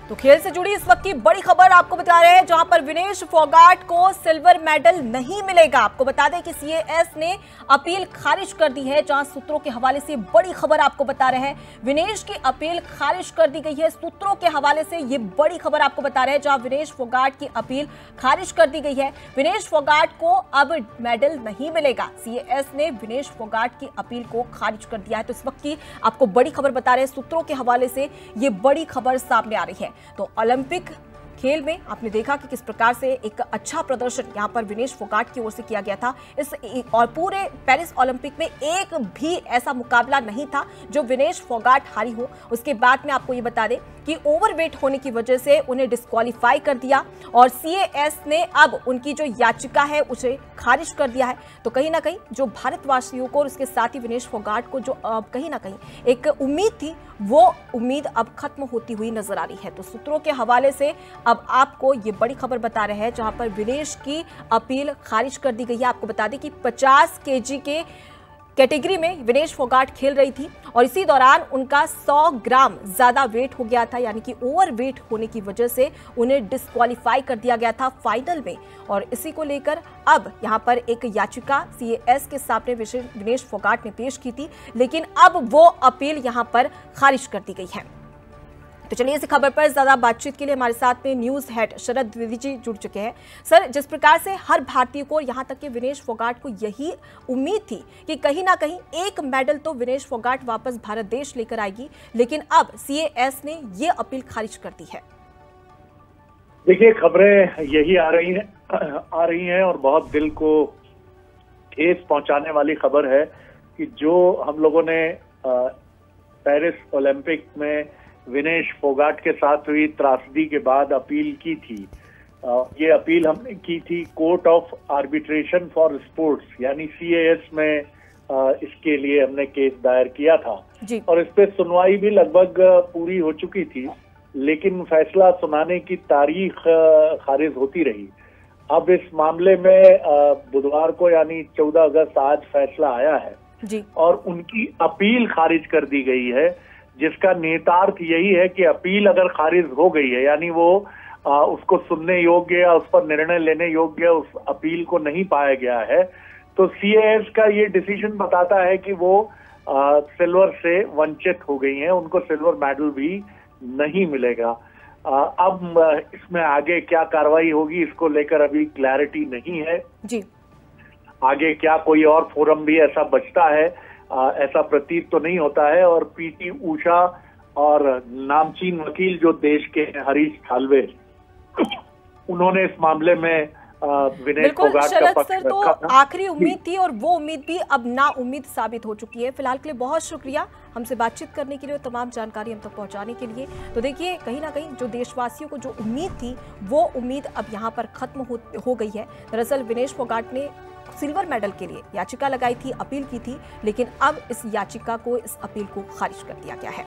तो खेल से जुड़ी इस वक्त की बड़ी खबर आपको बता रहे हैं, जहां पर विनेश फोगाट को सिल्वर मेडल नहीं मिलेगा। आपको बता दें कि सीएएस ने अपील खारिज कर दी है। जहां सूत्रों के हवाले से बड़ी खबर आपको बता रहे हैं, विनेश की अपील खारिज कर दी गई है। सूत्रों के हवाले से ये बड़ी खबर आपको बता रहे हैं, जहां विनेश फोगाट की अपील खारिज कर दी गई है। विनेश फोगाट को अब मेडल नहीं मिलेगा। सीएएस ने विनेश फोगाट की अपील को खारिज कर दिया है। तो इस वक्त की आपको बड़ी खबर बता रहे हैं, सूत्रों के हवाले से ये बड़ी खबर सामने आ रही है। तो ओलंपिक खेल में आपने देखा कि किस प्रकार से एक अच्छा प्रदर्शन यहां पर विनेश फोगाट की ओर से किया गया था। और पूरे पेरिस ओलंपिक में एक भी ऐसा मुकाबला नहीं था जो विनेश फोगाट हारी हो। उसके बाद में आपको ये बता दें कि ओवरवेट होने की वजह से उन्हें डिस्क्वालीफाई कर दिया और सीएएस ने अब उनकी जो याचिका है उसे खारिज कर दिया है। तो कहीं ना कहीं जो भारतवासियों को और उसके साथ ही विनेश फोगाट को जो कहीं ना कहीं एक उम्मीद थी, वो उम्मीद अब खत्म होती हुई नजर आ रही है। तो सूत्रों के हवाले से अब आपको ये बड़ी खबर बता रहे हैं, जहां पर विनेश की अपील खारिज कर दी गई है। आपको बता दें कि 50 केजी के कैटेगरी में विनेश फोगाट खेल रही थी और इसी दौरान उनका 100 ग्राम ज्यादा वेट हो गया था, यानी कि ओवर वेट होने की वजह से उन्हें डिस्क्वालीफाई कर दिया गया था फाइनल में। और इसी को लेकर अब यहां पर एक याचिका सीएएस के सामने विनेश फोगाट ने पेश की थी, लेकिन अब वो अपील यहां पर खारिज कर दी गई है। तो चलिए, इस खबर पर ज्यादा बातचीत के लिए हमारे साथ में न्यूज हेड शरद द्विवेदी जी जुड़ चुके हैं। सर, जिस प्रकार से हर भारतीय को यहां तक कि विनेश फोगाट को यही उम्मीद थी कि कहीं ना कहीं एक मेडल तो विनेश फोगाट वापस भारत देश लेकर आएगी, लेकिन अब सीएएस ने ये अपील खारिज कर दी है। देखिए, खबरें यही आ रही हैं और बहुत दिल को ठेस पहुंचाने वाली खबर है कि जो हम लोगों ने पेरिस ओलंपिक में विनेश फोगाट के साथ हुई त्रासदी के बाद अपील की थी, ये अपील हमने की थी court of arbitration for sports यानी सीएएस में। इसके लिए हमने केस दायर किया था जी। और इस पे सुनवाई भी लगभग पूरी हो चुकी थी, लेकिन फैसला सुनाने की तारीख खारिज होती रही। अब इस मामले में बुधवार को यानी 14 अगस्त आज फैसला आया है जी। और उनकी अपील खारिज कर दी गई है, जिसका निहितार्थ यही है कि अपील अगर खारिज हो गई है, यानी वो उसको सुनने योग्य या उस पर निर्णय लेने योग्य उस अपील को नहीं पाया गया है, तो सीएएस का ये डिसीजन बताता है कि वो सिल्वर से वंचित हो गई हैं, उनको सिल्वर मेडल भी नहीं मिलेगा। अब इसमें आगे क्या कार्रवाई होगी, इसको लेकर अभी क्लैरिटी नहीं है जी। आगे क्या कोई और फोरम भी ऐसा बचता है, ऐसा प्रतीत तो नहीं होता है। और पीटी उषा और नामचीन वकील जो देश के हरीश साल्वे, उन्होंने इस मामले में विनेश फोगाट का पक्ष रखा था। तो आखिरी उम्मीद थी और वो उम्मीद भी अब ना उम्मीद साबित हो चुकी है। फिलहाल के लिए बहुत शुक्रिया हमसे बातचीत करने के लिए और तमाम जानकारी हम तक पहुंचाने के लिए। तो देखिए, कहीं ना कहीं जो देशवासियों को जो उम्मीद थी, वो उम्मीद अब यहाँ पर खत्म हो गई है। दरअसल विनेश फोगाट ने सिल्वर मेडल के लिए याचिका लगाई थी, अपील की थी, लेकिन अब इस याचिका को, इस अपील को खारिज कर दिया गया है।